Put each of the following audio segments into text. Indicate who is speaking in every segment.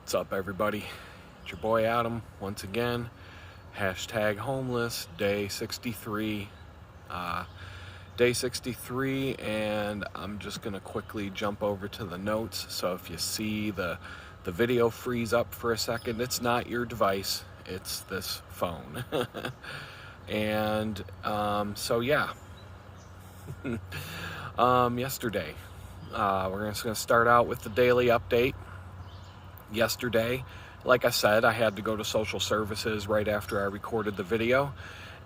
Speaker 1: What's up, everybody? It's your boy Adam once again. Hashtag homeless, day 63. Day 63, and I'm just gonna quickly jump over to the notes. So if you see the video freeze up for a second, it's not your device, it's this phone. And so yeah. Yesterday, we're just gonna start out with the daily update. Yesterday, like I said, I had to go to social services right after I recorded the video,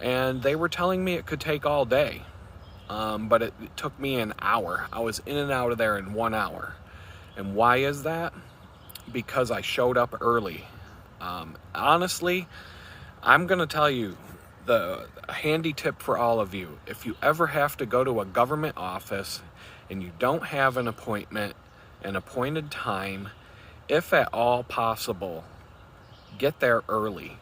Speaker 1: and they were telling me it could take all day, but it took me an hour. I was in and out of there in 1 hour. And why is that? Because I showed up early. Honestly, I'm gonna tell you the handy tip for all of you: if you ever have to go to a government office and you don't have an appointment, an appointed time, if at all possible, get there early.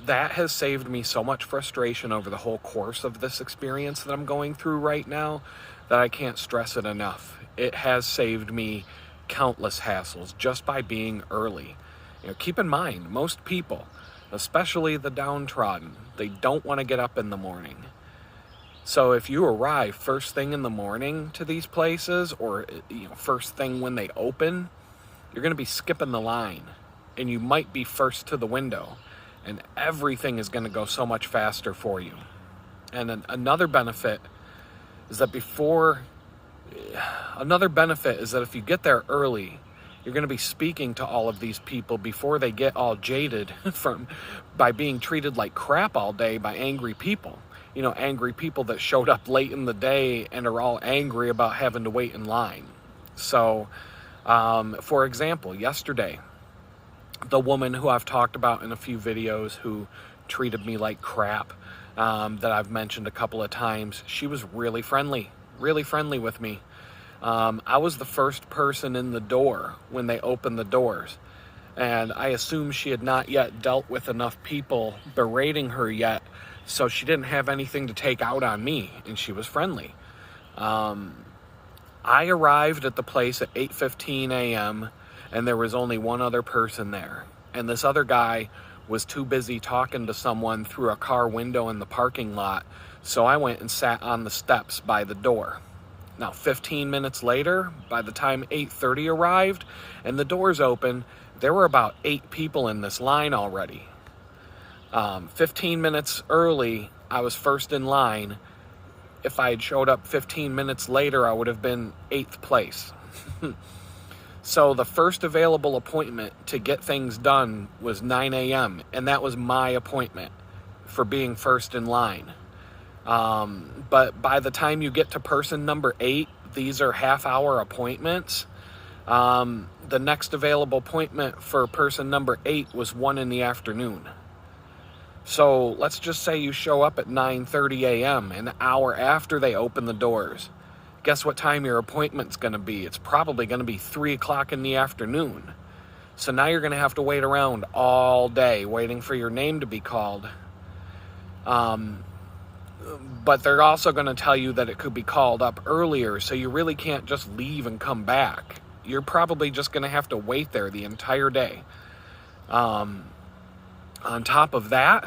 Speaker 1: That has saved me so much frustration over the whole course of this experience that I'm going through right now that I can't stress it enough. It has saved me countless hassles just by being early. Keep in mind, most people, especially the downtrodden, they don't want to get up in the morning. So if you arrive first thing in the morning to these places, or first thing when they open, you're going to be skipping the line, and you might be first to the window, and everything is going to go so much faster for you. And another benefit is that if you get there early, you're going to be speaking to all of these people before they get all jaded by being treated like crap all day by angry people. Angry people that showed up late in the day and are all angry about having to wait in line. So, for example, yesterday, the woman who I've talked about in a few videos who treated me like crap, that I've mentioned a couple of times, she was really friendly with me. I was the first person in the door when they opened the doors, and I assume she had not yet dealt with enough people berating her yet, so she didn't have anything to take out on me, and she was friendly. I arrived at the place at 8:15 a.m., and there was only one other person there, and this other guy was too busy talking to someone through a car window in the parking lot, so I went and sat on the steps by the door. Now, 15 minutes later, by the time 8:30 arrived and the doors opened, there were about 8 people in this line already. 15 minutes early, I was first in line. If I had showed up 15 minutes later, I would have been 8th place. So the first available appointment to get things done was 9 a.m., and that was my appointment for being first in line. But by the time you get to person number 8, these are half-hour appointments. The next available appointment for person number 8 was 1 in the afternoon. So let's just say you show up at 9:30 a.m., an hour after they open the doors. Guess what time your appointment's going to be? It's probably going to be 3 o'clock in the afternoon. So now you're going to have to wait around all day waiting for your name to be called. But they're also going to tell you that it could be called up earlier, so you really can't just leave and come back. You're probably just going to have to wait there the entire day. On top of that,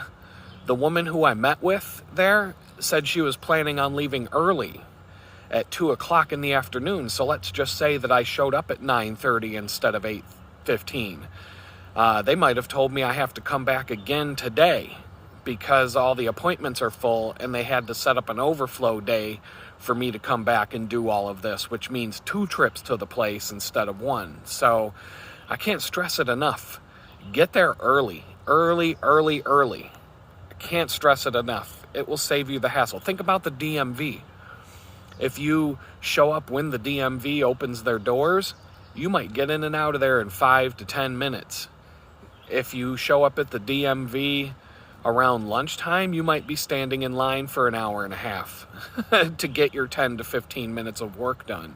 Speaker 1: the woman who I met with there said she was planning on leaving early at 2 o'clock in the afternoon. So let's just say that I showed up at 9:30 instead of 8:15. They might have told me I have to come back again today because all the appointments are full, and they had to set up an overflow day for me to come back and do all of this, which means 2 trips to the place instead of 1. So I can't stress it enough. Get there early. I can't stress it enough. It will save you the hassle. Think about the DMV. If you show up when the DMV opens their doors, you might get in and out of there in 5 to 10 minutes. If you show up at the DMV around lunchtime, you might be standing in line for an hour and a half to get your 10 to 15 minutes of work done.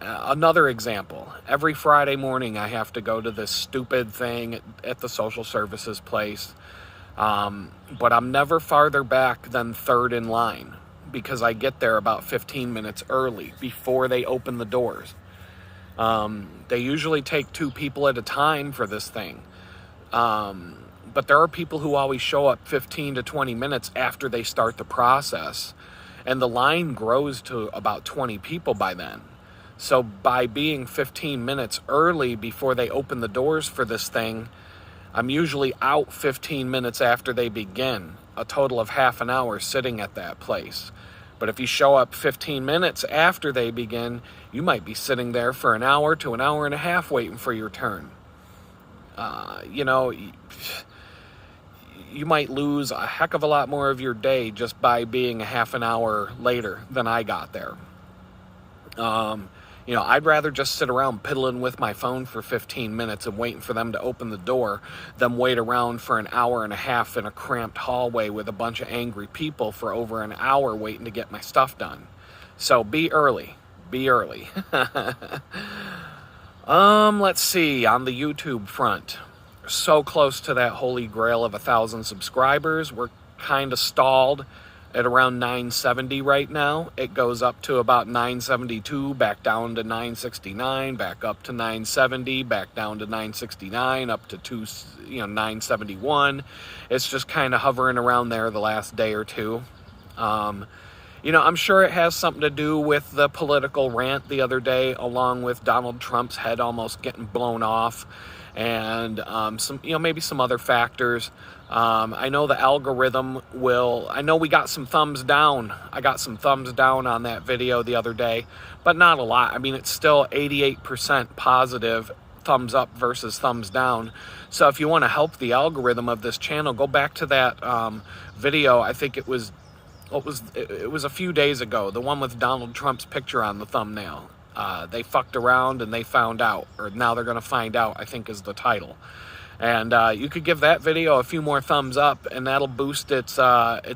Speaker 1: Another example, every Friday morning I have to go to this stupid thing at the social services place, but I'm never farther back than 3rd in line. because I get there about 15 minutes early before they open the doors. They usually take 2 people at a time for this thing. But there are people who always show up 15 to 20 minutes after they start the process. And the line grows to about 20 people by then. So by being 15 minutes early before they open the doors for this thing, I'm usually out 15 minutes after they begin, a total of half an hour sitting at that place. But if you show up 15 minutes after they begin, you might be sitting there for an hour to an hour and a half waiting for your turn. You might lose a heck of a lot more of your day just by being a half an hour later than I got there. I'd rather just sit around piddling with my phone for 15 minutes and waiting for them to open the door than wait around for an hour and a half in a cramped hallway with a bunch of angry people for over an hour waiting to get my stuff done. So be early. Be early. Let's see, on the YouTube front. So close to that holy grail of 1,000 subscribers. We're kind of stalled at around 970 right now. It goes up to about 972, back down to 969, back up to 970, back down to 969, up to 971. It's just kind of hovering around there the last day or two. I'm sure it has something to do with the political rant the other day, along with Donald Trump's head almost getting blown off, and maybe some other factors. I know the algorithm I know we got some thumbs down. I got some thumbs down on that video the other day, but not a lot. I mean, it's still 88% positive thumbs up versus thumbs down. So if you want to help the algorithm of this channel, go back to that video. I think it was a few days ago, the one with Donald Trump's picture on the thumbnail. They fucked around and they found out, or now they're going to find out, I think is the title. And you could give that video a few more thumbs up, and that'll boost its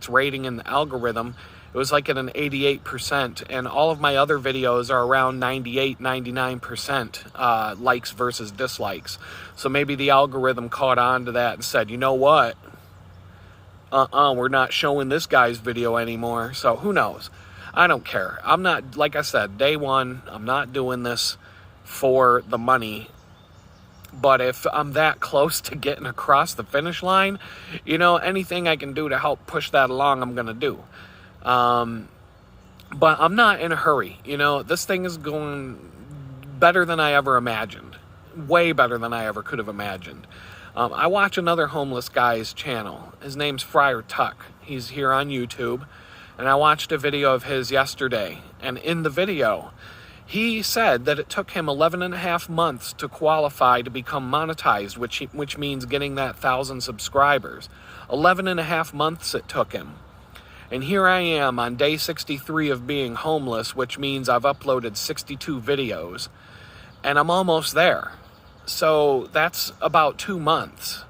Speaker 1: rating in the algorithm. It was like at an 88%, and all of my other videos are around 98, 99% likes versus dislikes. So maybe the algorithm caught on to that and said, you know what? We're not showing this guy's video anymore. So who knows? I don't care. I'm not, like I said, day one, I'm not doing this for the money. But if I'm that close to getting across the finish line, anything I can do to help push that along, I'm going to do. But I'm not in a hurry. This thing is going better than I ever imagined. Way better than I ever could have imagined. I watch another homeless guy's channel. His name's Friar Tuck. He's here on YouTube. And I watched a video of his yesterday. And in the video, he said that it took him 11 and a half months to qualify to become monetized, which means getting that 1,000 subscribers. 11 and a half months it took him. And here I am on day 63 of being homeless, which means I've uploaded 62 videos. And I'm almost there. So that's about 2 months.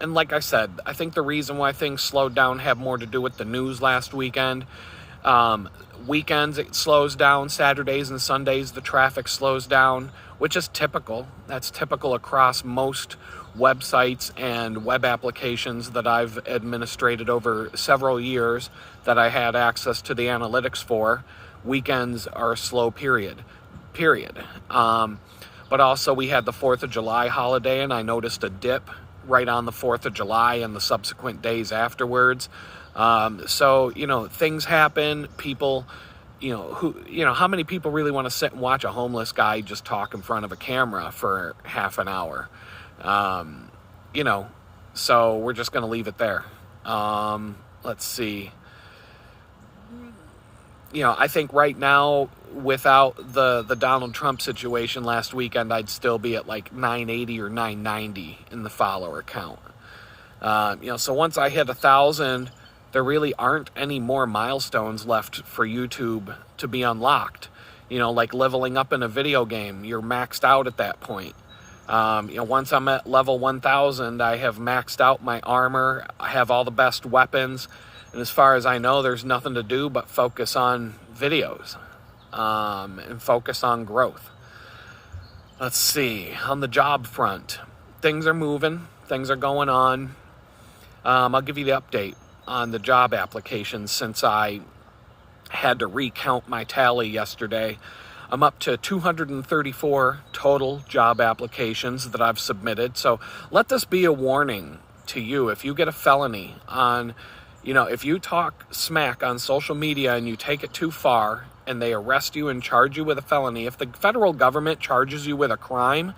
Speaker 1: And like I said, I think the reason why things slowed down had more to do with the news last weekend. Weekends, it slows down. Saturdays and Sundays, the traffic slows down, which is typical. That's typical across most websites and web applications that I've administrated over several years that I had access to the analytics for. Weekends are a slow period. But also we had the 4th of July holiday, and I noticed a dip right on the 4th of July and the subsequent days afterwards. So things happen. People, how many people really want to sit and watch a homeless guy just talk in front of a camera for half an hour? So we're just going to leave it there. Let's see. I think right now, without the Donald Trump situation last weekend, I'd still be at like 980 or 990 in the follower count. So once I hit 1,000, there really aren't any more milestones left for YouTube to be unlocked. Like leveling up in a video game, you're maxed out at that point. Once I'm at level 1,000, I have maxed out my armor. I have all the best weapons. And as far as I know, there's nothing to do but focus on videos and focus on growth. Let's see. On the job front, things are moving. Things are going on. I'll give you the update. on the job applications since I had to recount my tally yesterday. I'm up to 234 total job applications that I've submitted. So let this be a warning to you. If you get a felony on, if you talk smack on social media and you take it too far and they arrest you and charge you with a felony, if the federal government charges you with a crime,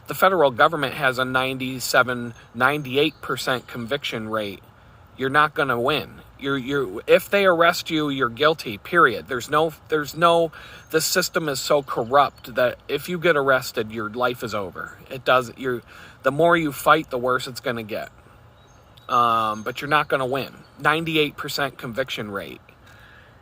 Speaker 1: the federal government has a 98% conviction rate. You're not going to win. If they arrest you, you're guilty, period. The system is so corrupt that if you get arrested, your life is over. The more you fight, the worse it's going to get. But you're not going to win. 98% conviction rate.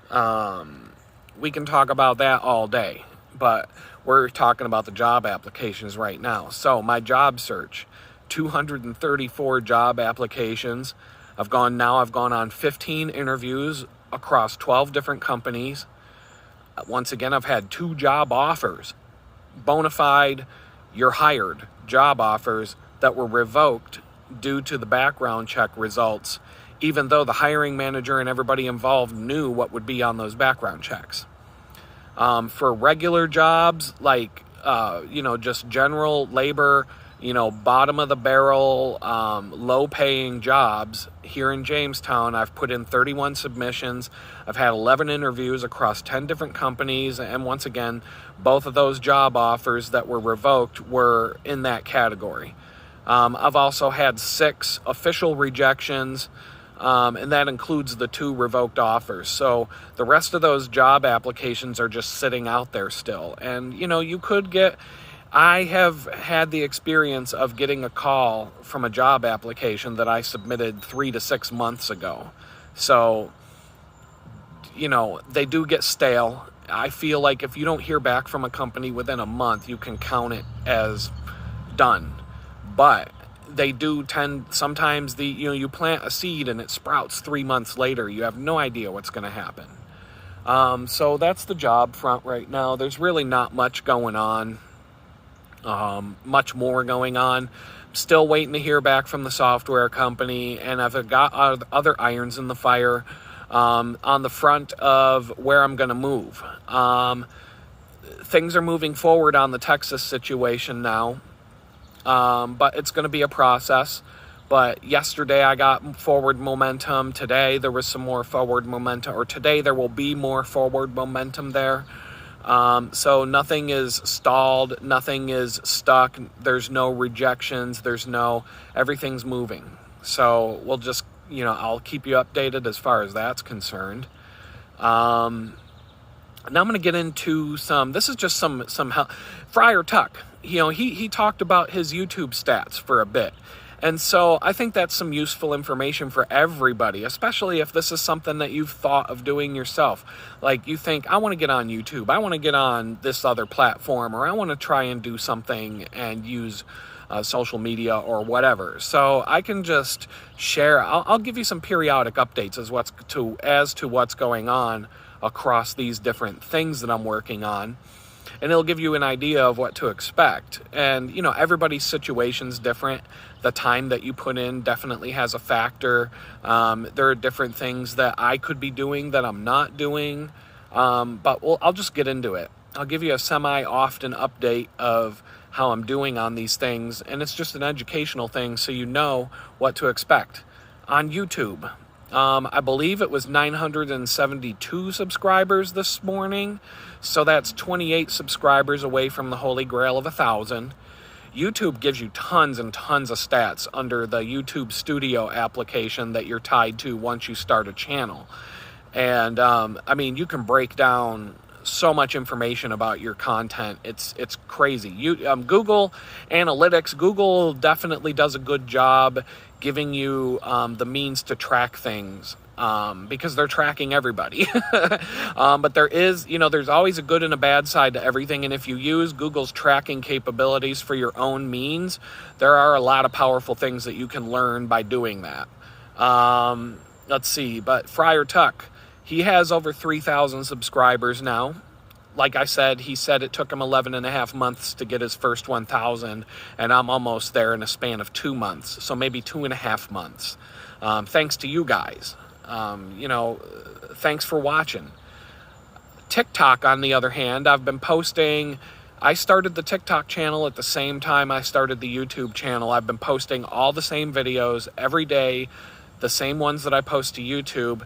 Speaker 1: We can talk about that all day, but we're talking about the job applications right now. So my job search, 234 job applications. I've gone on 15 interviews across 12 different companies. Once again, I've had 2 job offers, bona fide, you're hired job offers that were revoked due to the background check results, even though the hiring manager and everybody involved knew what would be on those background checks. For regular jobs, like, just general labor, bottom of the barrel, low paying jobs here in Jamestown, I've put in 31 submissions. I've had 11 interviews across 10 different companies. And once again, both of those job offers that were revoked were in that category. I've also had 6 official rejections, and that includes the 2 revoked offers. So the rest of those job applications are just sitting out there still. And, I have had the experience of getting a call from a job application that I submitted 3 to 6 months ago. So, they do get stale. I feel like if you don't hear back from a company within a month, you can count it as done. But they do sometimes you plant a seed and it sprouts 3 months later. You have no idea what's going to happen. So that's the job front right now. There's really not much going on. Much more going on. Still waiting to hear back from the software company, and I've got other irons in the fire on the front of where I'm going to move. Things are moving forward on the Texas situation now, but it's going to be a process. But yesterday I got forward momentum. Today there was some more forward momentum, or today there will be more forward momentum there. So nothing is stalled, nothing is stuck, there's no rejections, everything's moving. So we'll just, I'll keep you updated as far as that's concerned. Now I'm going to get into this is just some help. Friar Tuck, he talked about his YouTube stats for a bit. And so I think that's some useful information for everybody, especially if this is something that you've thought of doing yourself. Like you think, I want to get on YouTube, I want to get on this other platform, or I want to try and do something and use social media or whatever. So I can just share, I'll give you some periodic updates as to what's going on across these different things that I'm working on. And it'll give you an idea of what to expect. And, everybody's situation's different. The time that you put in definitely has a factor. There are different things that I could be doing that I'm not doing. But I'll just get into it. I'll give you a semi-often update of how I'm doing on these things. And it's just an educational thing so you know what to expect. On YouTube, I believe it was 972 subscribers this morning. So that's 28 subscribers away from the holy grail of 1,000. YouTube gives you tons and tons of stats under the YouTube Studio application that you're tied to once you start a channel. And, you can break down so much information about your content. It's crazy. Google Analytics, Google definitely does a good job giving you the means to track things. Because they're tracking everybody. But there's always a good and a bad side to everything. And if you use Google's tracking capabilities for your own means, there are a lot of powerful things that you can learn by doing that. Let's see, but Friar Tuck, he has over 3,000 subscribers now. Like I said, he said it took him 11 and a half months to get his first 1,000, and I'm almost there in a span of 2 months, so maybe 2.5 months. Thanks to you guys. Thanks for watching. TikTok, on the other hand, I've been posting. I started the TikTok channel at the same time I started the YouTube channel. I've been posting all the same videos every day, the same ones that I post to YouTube.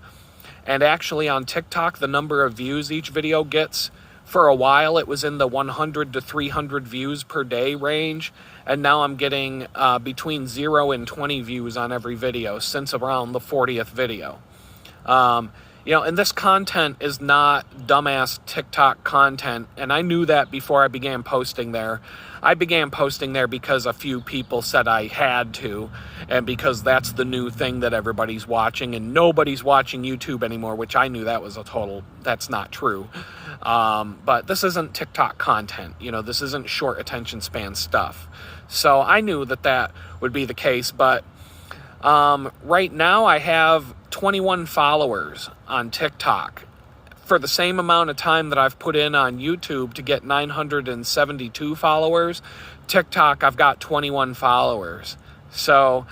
Speaker 1: And actually on TikTok, the number of views each video gets, for a while it was in the 100 to 300 views per day range. And now I'm getting between 0 and 20 views on every video since around the 40th video. And this content is not dumbass TikTok content, and I knew that before I began posting there. I began posting there because a few people said I had to, and because that's the new thing that everybody's watching, and nobody's watching YouTube anymore, which I knew that was that's not true. But this isn't TikTok content, this isn't short attention span stuff. So I knew that would be the case, but right now I have 21 followers on TikTok. For the same amount of time that I've put in on YouTube to get 972 followers, TikTok I've got 21 followers. So,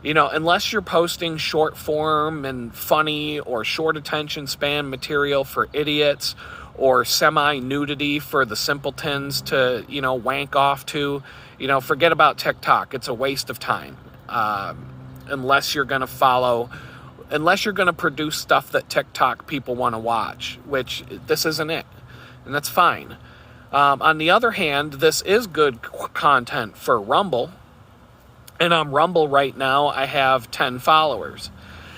Speaker 1: unless you're posting short form and funny or short attention span material for idiots or semi-nudity for the simpletons to, wank off to, forget about TikTok. It's a waste of time. Unless you're going to produce stuff that TikTok people want to watch, which this isn't it. And that's fine. On the other hand, this is good content for Rumble. And on Rumble right now, I have 10 followers.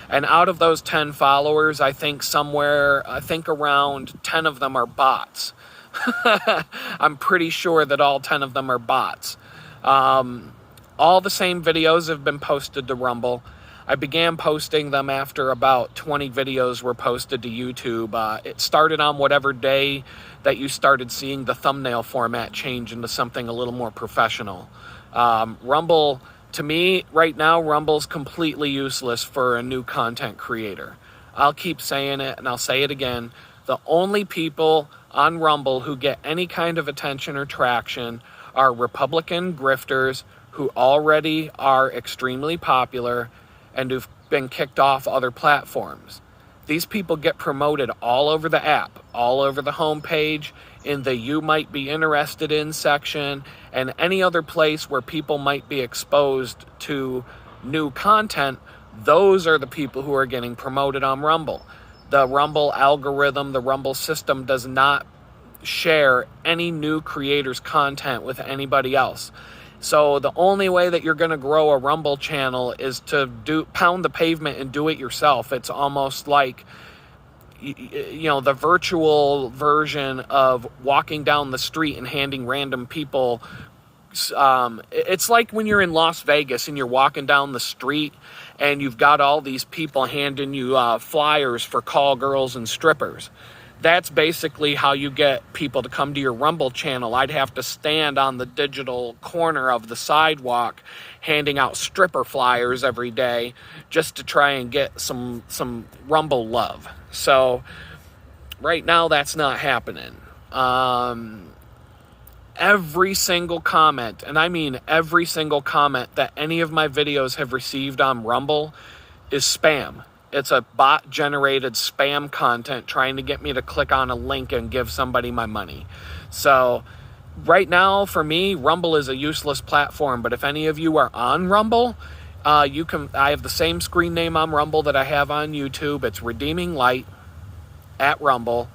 Speaker 1: And out of those 10 followers, I think around 10 of them are bots. I'm pretty sure that all 10 of them are bots. All the same videos have been posted to Rumble. I began posting them after about 20 videos were posted to YouTube. It started on whatever day that you started seeing the thumbnail format change into something a little more professional. Rumble, to me, right now, Rumble's completely useless for a new content creator. I'll keep saying it, and I'll say it again. The only people on Rumble who get any kind of attention or traction are Republican grifters who already are extremely popular and who've been kicked off other platforms. These people get promoted all over the app, all over the homepage, in the you might be interested in section, and any other place where people might be exposed to new content. Those are the people who are getting promoted on Rumble. The Rumble algorithm, the Rumble system does not share any new creators' content with anybody else. So the only way that you're going to grow a Rumble channel is to pound the pavement and do it yourself. It's almost like, the virtual version of walking down the street and handing random people. It's like when you're in Las Vegas and you're walking down the street and you've got all these people handing you flyers for call girls and strippers. That's basically how you get people to come to your Rumble channel. I'd have to stand on the digital corner of the sidewalk handing out stripper flyers every day just to try and get some Rumble love. So right now that's not happening. Every single comment, and I mean every single comment that any of my videos have received on Rumble is spam. It's a bot-generated spam content trying to get me to click on a link and give somebody my money. So right now, for me, Rumble is a useless platform. But if any of you are on Rumble, I have the same screen name on Rumble that I have on YouTube. It's Redeeming Light at Rumble.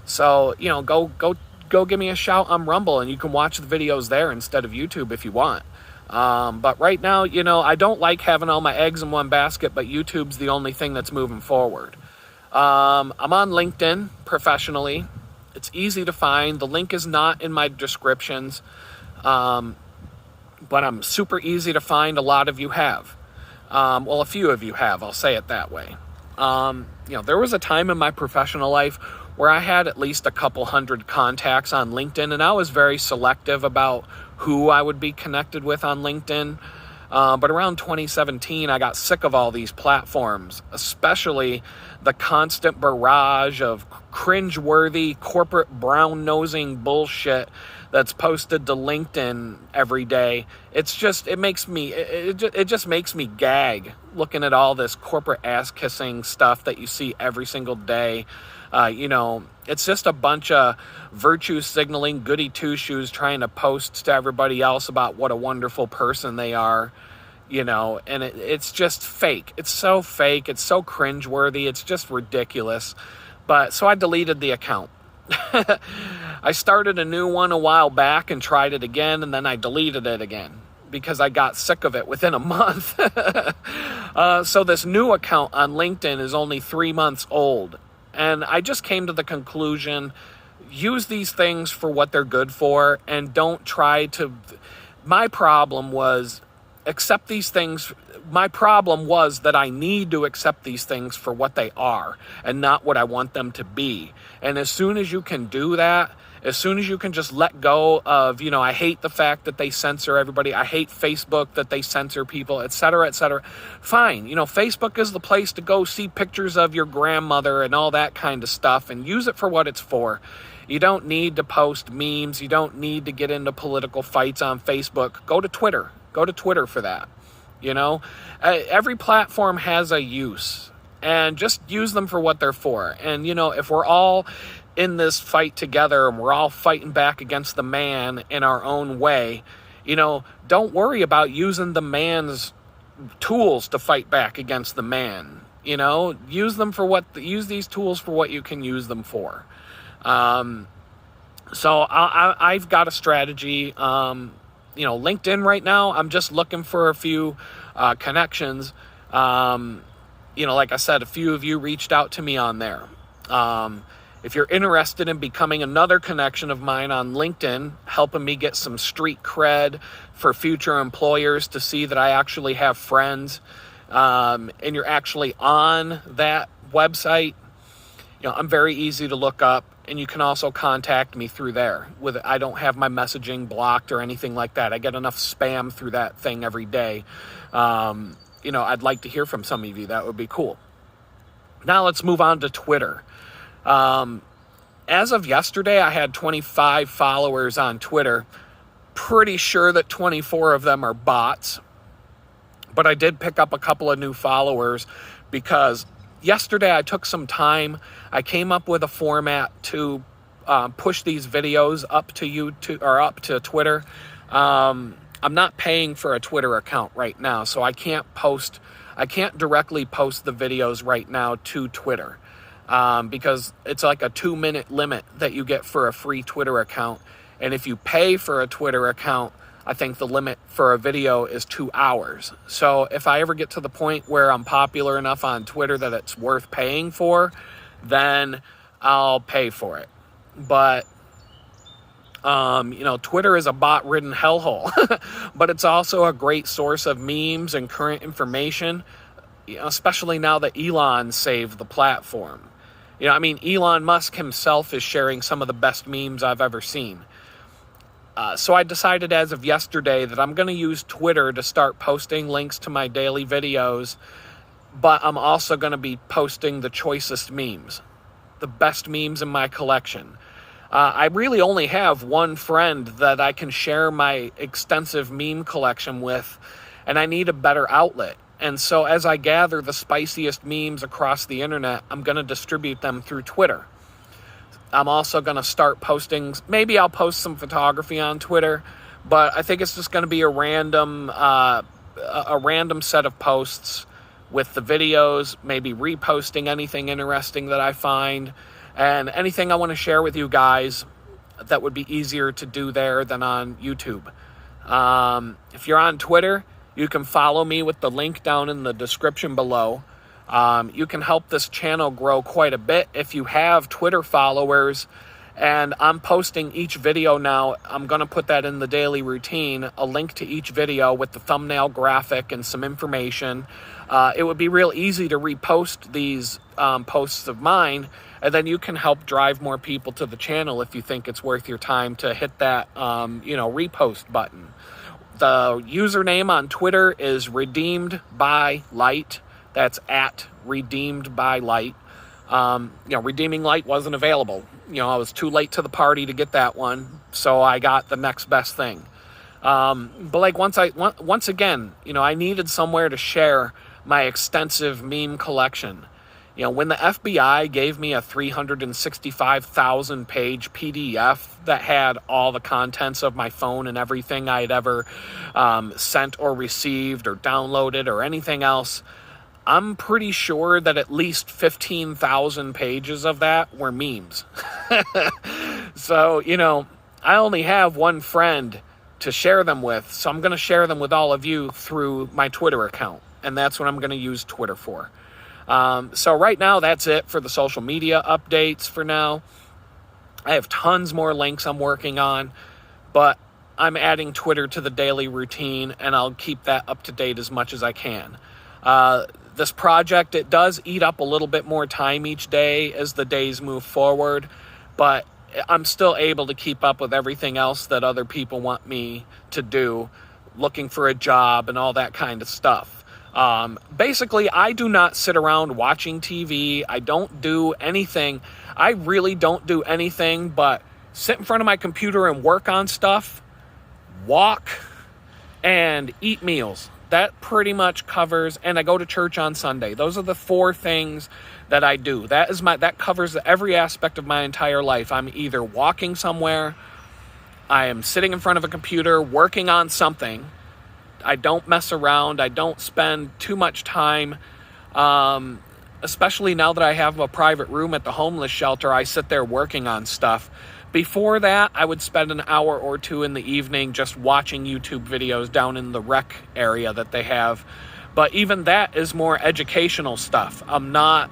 Speaker 1: So, go give me a shout on Rumble, and you can watch the videos there instead of YouTube if you want. But right now, I don't like having all my eggs in one basket, but YouTube's the only thing that's moving forward. I'm on LinkedIn professionally. It's easy to find. The link is not in my descriptions, but I'm super easy to find. A lot of you have. A few of you have. I'll say it that way. There was a time in my professional life where I had at least a couple hundred contacts on LinkedIn, and I was very selective about who I would be connected with on LinkedIn. But around 2017, I got sick of all these platforms, especially the constant barrage of cringeworthy corporate brown-nosing bullshit that's posted to LinkedIn every day. It's just, it just makes me gag looking at all this corporate ass-kissing stuff that you see every single day. It's just a bunch of virtue signaling goody two-shoes trying to post to everybody else about what a wonderful person they are, and it's just fake. It's so fake. It's so cringeworthy. It's just ridiculous. So I deleted the account. I started a new one a while back and tried it again, and then I deleted it again because I got sick of it within a month. So this new account on LinkedIn is only 3 months old. And I just came to the conclusion, use these things for what they're good for, and don't try to... My problem was accept these things. My problem was that I need to accept these things for what they are and not what I want them to be. And as soon as you can do that, as soon as you can just let go of, I hate the fact that they censor everybody. I hate Facebook that they censor people, et cetera, et cetera. Fine. Facebook is the place to go see pictures of your grandmother and all that kind of stuff and use it for what it's for. You don't need to post memes. You don't need to get into political fights on Facebook. Go to Twitter. Go to Twitter for that. Every platform has a use, and just use them for what they're for. And, if we're all in this fight together and we're all fighting back against the man in our own way, don't worry about using the man's tools to fight back against the man. Use these tools for what you can use them for. So I've got a strategy. LinkedIn right now, I'm just looking for a few connections. Like I said, a few of you reached out to me on there. If you're interested in becoming another connection of mine on LinkedIn, helping me get some street cred for future employers to see that I actually have friends, and you're actually on that website, I'm very easy to look up, and you can also contact me through there. I don't have my messaging blocked or anything like that. I get enough spam through that thing every day. I'd like to hear from some of you. That would be cool. Now let's move on to Twitter. As of yesterday, I had 25 followers on Twitter. Pretty sure that 24 of them are bots. But I did pick up a couple of new followers because yesterday I took some time. I came up with a format to push these videos up to YouTube or up to Twitter. I'm not paying for a Twitter account right now, so I can't directly post the videos right now to Twitter. Because it's like a 2-minute limit that you get for a free Twitter account. And if you pay for a Twitter account, I think the limit for a video is 2 hours. So if I ever get to the point where I'm popular enough on Twitter that it's worth paying for, then I'll pay for it. But, Twitter is a bot-ridden hellhole. But it's also a great source of memes and current information, especially now that Elon saved the platform. Elon Musk himself is sharing some of the best memes I've ever seen. So I decided as of yesterday that I'm going to use Twitter to start posting links to my daily videos, but I'm also going to be posting the choicest memes, the best memes in my collection. I really only have one friend that I can share my extensive meme collection with, and I need a better outlet. And so as I gather the spiciest memes across the internet, I'm going to distribute them through Twitter. I'm also going to start posting, maybe I'll post some photography on Twitter, but I think it's just going to be a random set of posts with the videos, maybe reposting anything interesting that I find, and anything I want to share with you guys that would be easier to do there than on YouTube. If you're on Twitter, you can follow me with the link down in the description below. You can help this channel grow quite a bit if you have Twitter followers, and I'm posting each video now. I'm going to put that in the daily routine, a link to each video with the thumbnail graphic and some information. It would be real easy to repost these posts of mine, and then you can help drive more people to the channel if you think it's worth your time to hit that repost button. The username on Twitter is Redeemed by Light. That's at Redeemed by Light. Redeeming Light wasn't available. I was too late to the party to get that one, so I got the next best thing. But like once again, I needed somewhere to share my extensive meme collection. When the FBI gave me a 365,000 page PDF that had all the contents of my phone and everything I had ever sent or received or downloaded or anything else, I'm pretty sure that at least 15,000 pages of that were memes. So, I only have one friend to share them with, so I'm going to share them with all of you through my Twitter account, and that's what I'm going to use Twitter for. So right now, that's it for the social media updates for now. I have tons more links I'm working on, but I'm adding Twitter to the daily routine, and I'll keep that up to date as much as I can. This project, it does eat up a little bit more time each day as the days move forward, but I'm still able to keep up with everything else that other people want me to do, looking for a job and all that kind of stuff. Basically, I do not sit around watching TV. I don't do anything. I really don't do anything but sit in front of my computer and work on stuff, walk, and eat meals. That pretty much covers, and I go to church on Sunday. Those are the 4 things that I do. That covers every aspect of my entire life. I'm either walking somewhere, I am sitting in front of a computer working on something. I don't mess around. I don't spend too much time, especially now that I have a private room at the homeless shelter. I sit there working on stuff. Before that, I would spend an hour or 2 in the evening just watching YouTube videos down in the rec area that they have. But even that is more educational stuff. I'm not,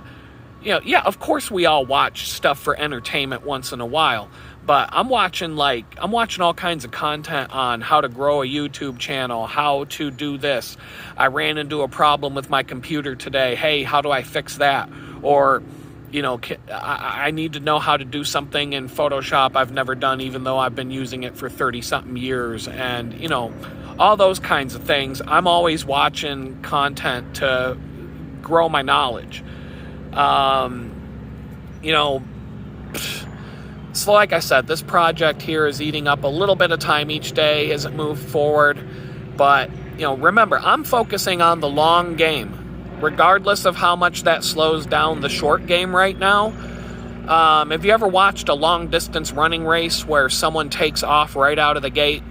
Speaker 1: of course we all watch stuff for entertainment once in a while. But I'm watching all kinds of content on how to grow a YouTube channel, how to do this. I ran into a problem with my computer today. Hey, how do I fix that? Or, I need to know how to do something in Photoshop I've never done, even though I've been using it for 30-something years. And, all those kinds of things. I'm always watching content to grow my knowledge. So like I said, this project here is eating up a little bit of time each day as it moves forward. But, remember, I'm focusing on the long game, regardless of how much that slows down the short game right now. Have you ever watched a long-distance running race where someone takes off right out of the gate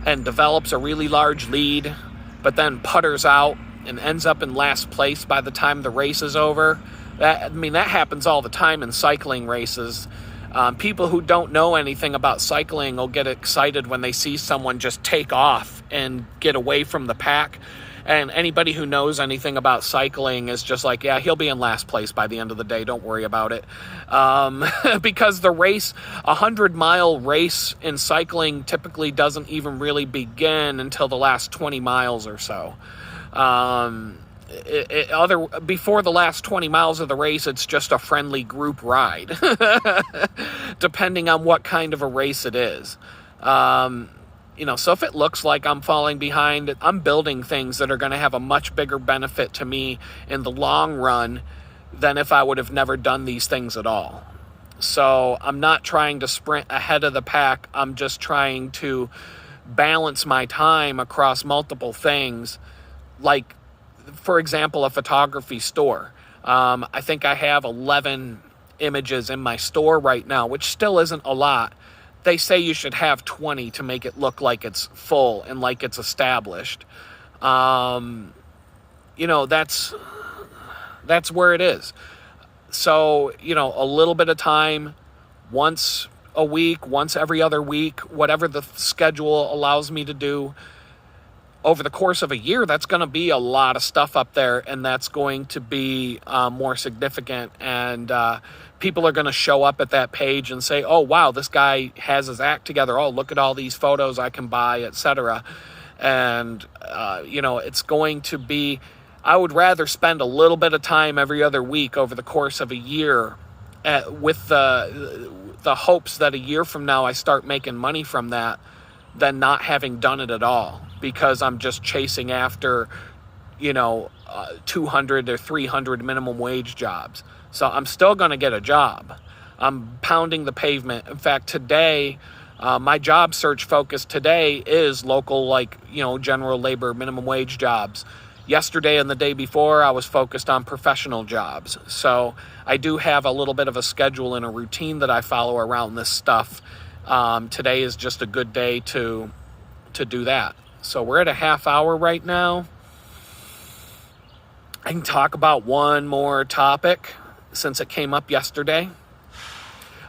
Speaker 1: and develops a really large lead, but then putters out and ends up in last place by the time the race is over? That happens all the time in cycling races. People who don't know anything about cycling will get excited when they see someone just take off and get away from the pack. And anybody who knows anything about cycling is just like, yeah, he'll be in last place by the end of the day. Don't worry about it. Because the race, 100-mile race in cycling typically doesn't even really begin until the last 20 miles or so. Before the last 20 miles of the race, it's just a friendly group ride, depending on what kind of a race it is. So if it looks like I'm falling behind, I'm building things that are going to have a much bigger benefit to me in the long run than if I would have never done these things at all. So I'm not trying to sprint ahead of the pack. I'm just trying to balance my time across multiple things, like, for example, a photography store. I think I have 11 images in my store right now, which still isn't a lot. They say you should have 20 to make it look like it's full and like it's established. That's where it is. So, a little bit of time, once a week, once every other week, whatever the schedule allows me to do. Over the course of a year, that's going to be a lot of stuff up there, and that's going to be more significant. And people are going to show up at that page and say, oh, wow, this guy has his act together. Oh, look at all these photos I can buy, etc. And, it's going to be, I would rather spend a little bit of time every other week over the course of a year with the hopes that a year from now I start making money from that, than not having done it at all, because I'm just chasing after, 200 or 300 minimum wage jobs. So I'm still going to get a job. I'm pounding the pavement. In fact, today, my job search focus today is local, general labor minimum wage jobs. Yesterday and the day before, I was focused on professional jobs. So I do have a little bit of a schedule and a routine that I follow around this stuff. Today is just a good day to do that. So we're at a half hour right now. I can talk about one more topic since it came up yesterday.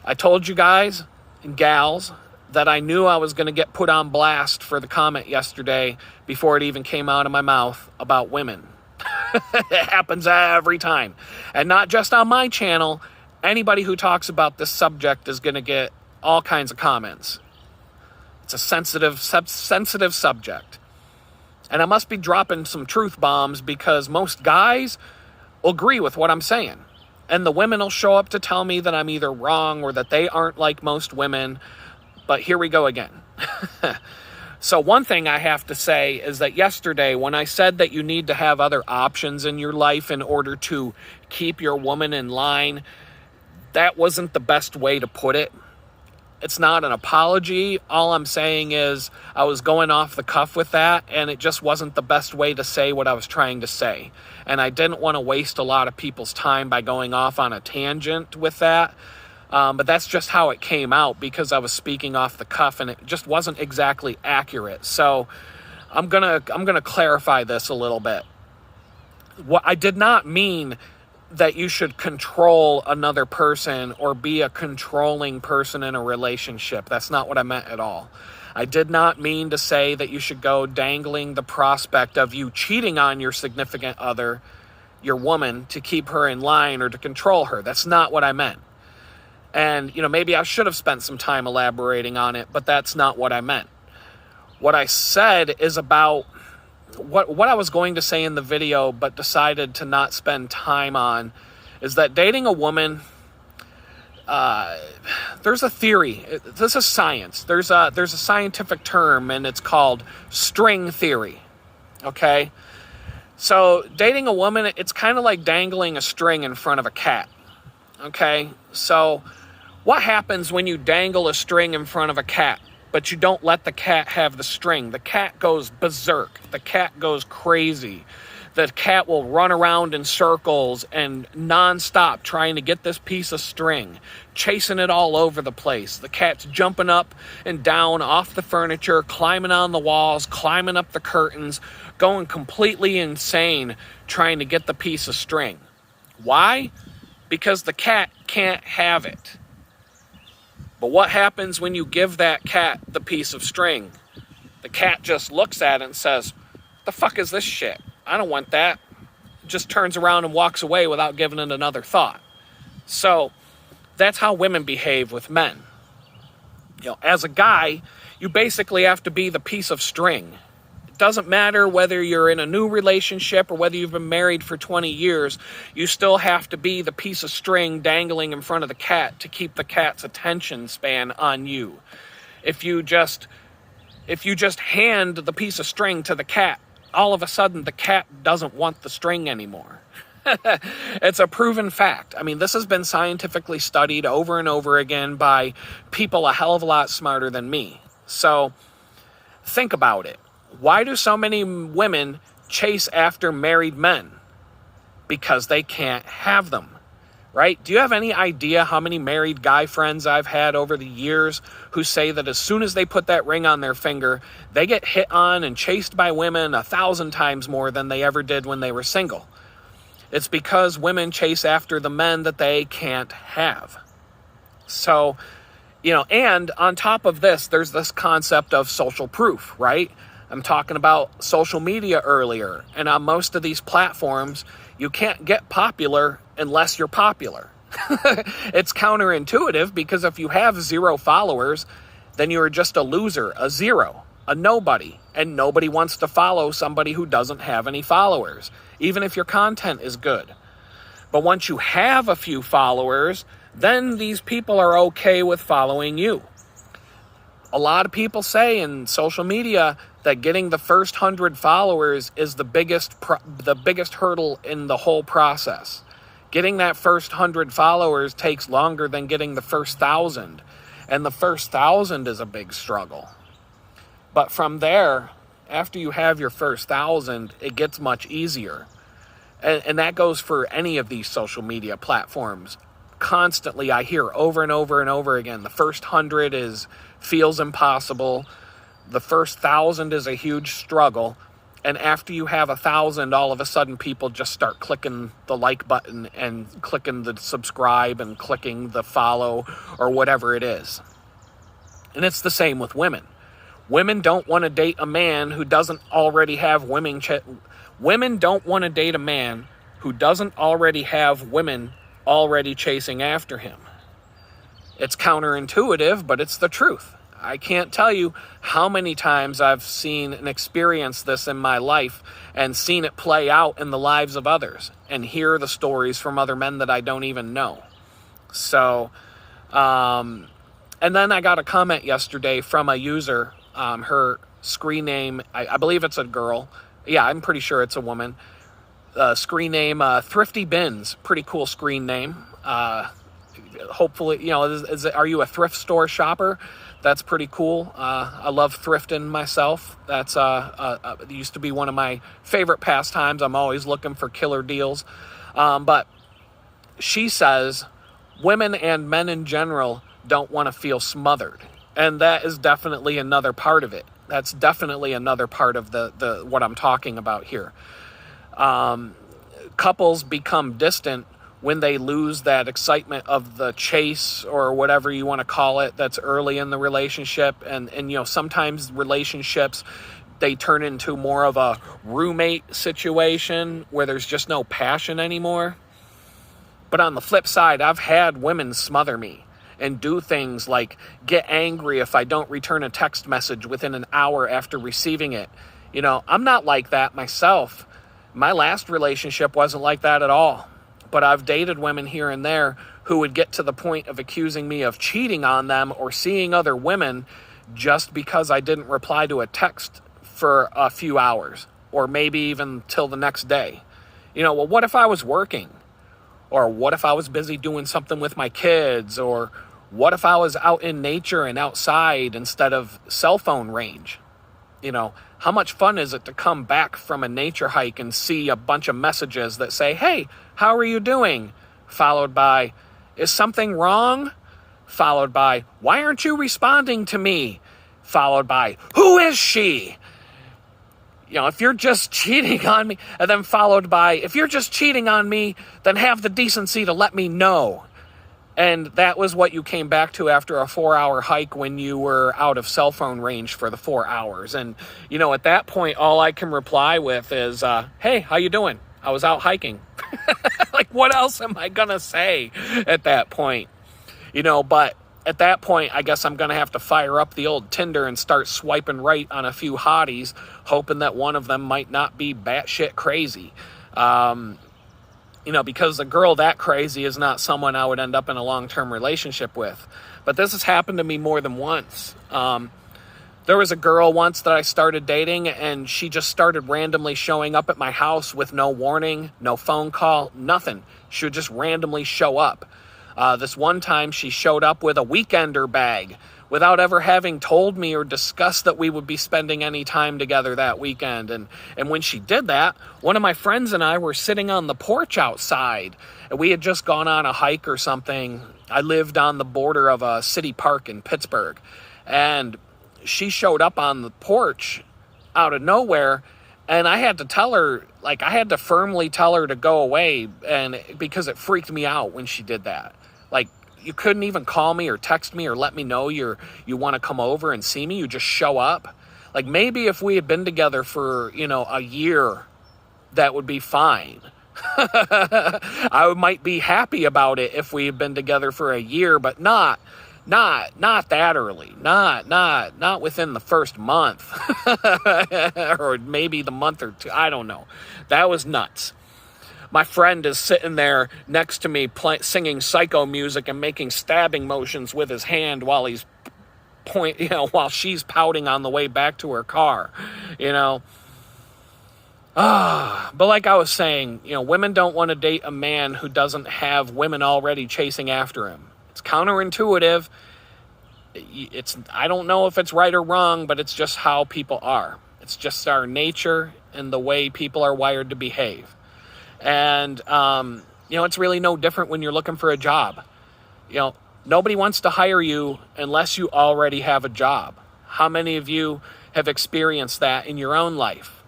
Speaker 1: I told you guys and gals that I knew I was going to get put on blast for the comment yesterday before it even came out of my mouth about women. It happens every time. And not just on my channel. Anybody who talks about this subject is going to get all kinds of comments. It's a sensitive subject. And I must be dropping some truth bombs because most guys will agree with what I'm saying. And the women will show up to tell me that I'm either wrong or that they aren't like most women. But here we go again. So one thing I have to say is that yesterday when I said that you need to have other options in your life in order to keep your woman in line, that wasn't the best way to put it. It's not an apology. All I'm saying is I was going off the cuff with that, and it just wasn't the best way to say what I was trying to say. And I didn't want to waste a lot of people's time by going off on a tangent with that. But that's just how it came out because I was speaking off the cuff and it just wasn't exactly accurate. So I'm gonna clarify this a little bit. What I did not mean that you should control another person or be a controlling person in a relationship. That's not what I meant at all. I did not mean to say that you should go dangling the prospect of you cheating on your significant other, your woman, to keep her in line or to control her. That's not what I meant. And, maybe I should have spent some time elaborating on it, but that's not what I meant. What I said is about what I was going to say in the video, but decided to not spend time on, is that dating a woman, there's a theory. This is science. There's a scientific term, and it's called string theory. Okay? So dating a woman, it's kind of like dangling a string in front of a cat. Okay? So what happens when you dangle a string in front of a cat, but you don't let the cat have the string? The cat goes berserk. The cat goes crazy. The cat will run around in circles and nonstop trying to get this piece of string, chasing it all over the place. The cat's jumping up and down off the furniture, climbing on the walls, climbing up the curtains, going completely insane trying to get the piece of string. Why? Because the cat can't have it. But what happens when you give that cat the piece of string? The cat just looks at it and says, "The fuck is this shit? I don't want that." Just turns around and walks away without giving it another thought. So that's how women behave with men. As a guy, you basically have to be the piece of string. It doesn't matter whether you're in a new relationship or whether you've been married for 20 years, you still have to be the piece of string dangling in front of the cat to keep the cat's attention span on you. If you just hand the piece of string to the cat, all of a sudden the cat doesn't want the string anymore. It's a proven fact. I mean, this has been scientifically studied over and over again by people a hell of a lot smarter than me. So think about it. Why do so many women chase after married men? Because they can't have them, right? Do you have any idea how many married guy friends I've had over the years who say that as soon as they put that ring on their finger, they get hit on and chased by women 1,000 times more than they ever did when they were single? It's because women chase after the men that they can't have. So, and on top of this, there's this concept of social proof, right? I'm talking about social media earlier, and on most of these platforms, you can't get popular unless you're popular. It's counterintuitive because if you have 0 followers, then you're just a loser, a zero, a nobody, and nobody wants to follow somebody who doesn't have any followers, even if your content is good. But once you have a few followers, then these people are okay with following you. a lot of people say in social media that getting the first 100 followers is the biggest hurdle in the whole process. Getting that first 100 followers takes longer than getting the first 1,000. And the first 1,000 is a big struggle. But from there, after you have your first 1,000, it gets much easier. And that goes for any of these social media platforms. Constantly, I hear over and over and over again, the first 100 feels impossible. The first 1,000 is a huge struggle. And after you have 1,000, all of a sudden people just start clicking the like button and clicking the subscribe and clicking the follow or whatever it is. And it's the same with women. Women don't want to date a man who doesn't already have women. Women don't want to date a man who doesn't already have women already chasing after him. It's counterintuitive, but it's the truth. I can't tell you how many times I've seen and experienced this in my life and seen it play out in the lives of others and hear the stories from other men that I don't even know. So, and then I got a comment yesterday from a user, her screen name, I believe it's a girl. Yeah, I'm pretty sure it's a woman. Screen name, Thrifty Bins, pretty cool screen name. Hopefully, are you a thrift store shopper? That's pretty cool. I love thrifting myself. That's it used to be one of my favorite pastimes. I'm always looking for killer deals. But she says women and men in general don't want to feel smothered. And that is definitely another part of it. That's definitely another part of the what I'm talking about here. Couples become distant when they lose that excitement of the chase or whatever you want to call it that's early in the relationship. And sometimes relationships, they turn into more of a roommate situation where there's just no passion anymore. But on the flip side, I've had women smother me and do things like get angry if I don't return a text message within an hour after receiving it. I'm not like that myself. My last relationship wasn't like that at all. But I've dated women here and there who would get to the point of accusing me of cheating on them or seeing other women just because I didn't reply to a text for a few hours or maybe even till the next day. Well, what if I was working? Or what if I was busy doing something with my kids? Or what if I was out in nature and outside instead of cell phone range? How much fun is it to come back from a nature hike and see a bunch of messages that say, hey, how are you doing? Followed by, is something wrong? Followed by, why aren't you responding to me? Followed by, who is she? If you're just cheating on me, and then followed by, if you're just cheating on me, then have the decency to let me know. And that was what you came back to after a 4-hour hike when you were out of cell phone range for the 4 hours. And, at that point, all I can reply with is, hey, how you doing? I was out hiking. Like, what else am I going to say at that point? But at that point, I guess I'm going to have to fire up the old Tinder and start swiping right on a few hotties, hoping that one of them might not be batshit crazy. Because a girl that crazy is not someone I would end up in a long-term relationship with. But this has happened to me more than once. There was a girl once that I started dating, and she just started randomly showing up at my house with no warning, no phone call, nothing. She would just randomly show up. This one time, she showed up with a weekender bag without ever having told me or discussed that we would be spending any time together that weekend. And when she did that, one of my friends and I were sitting on the porch outside. And we had just gone on a hike or something. I lived on the border of a city park in Pittsburgh. And she showed up on the porch out of nowhere. And I had to tell her, I had to firmly tell her to go away, and because it freaked me out when she did that. You couldn't even call me or text me or let me know you want to come over and see me. You just show up. Maybe if we had been together for, a year, that would be fine. I might be happy about it if we had been together for a year, but not that early. Not within the first month or maybe the month or two. I don't know. That was nuts. My friend is sitting there next to me singing psycho music and making stabbing motions with his hand while he's point, while she's pouting on the way back to her car, But like I was saying, women don't want to date a man who doesn't have women already chasing after him. It's counterintuitive. I don't know if it's right or wrong, but it's just how people are. It's just our nature and the way people are wired to behave. And, it's really no different when you're looking for a job. Nobody wants to hire you unless you already have a job. How many of you have experienced that in your own life?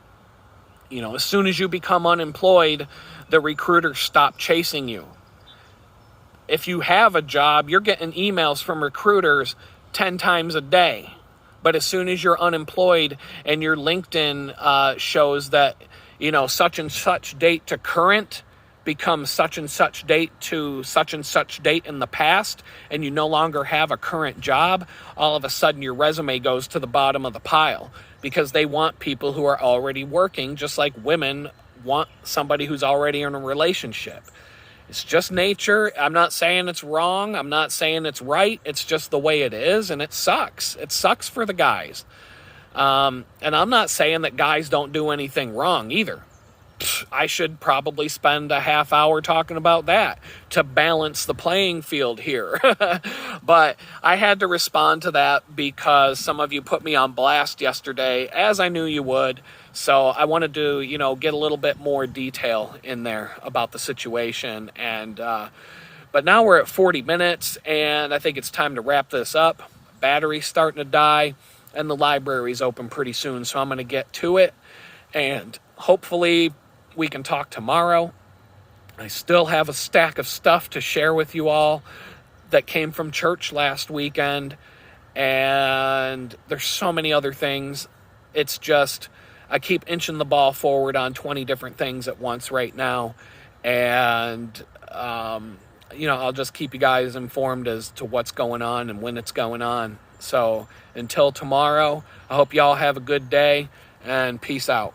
Speaker 1: As soon as you become unemployed, the recruiters stop chasing you. If you have a job, you're getting emails from recruiters 10 times a day. But as soon as you're unemployed and your LinkedIn shows that, such and such date to current becomes such and such date to such and such date in the past, and you no longer have a current job, all of a sudden your resume goes to the bottom of the pile, because they want people who are already working, just like women want somebody who's already in a relationship. It's just nature. I'm not saying it's wrong. I'm not saying it's right. It's just the way it is, and it sucks. It sucks for the guys. And I'm not saying that guys don't do anything wrong either. I should probably spend a half hour talking about that to balance the playing field here. But I had to respond to that because some of you put me on blast yesterday, as I knew you would. So I wanted to, get a little bit more detail in there about the situation. And but now we're at 40 minutes, and I think it's time to wrap this up. Battery's starting to die, and the library's open pretty soon, so I'm going to get to it. And hopefully we can talk tomorrow. I still have a stack of stuff to share with you all that came from church last weekend. And there's so many other things. It's just, I keep inching the ball forward on 20 different things at once right now. And, I'll just keep you guys informed as to what's going on and when it's going on. So until tomorrow, I hope y'all have a good day, and peace out.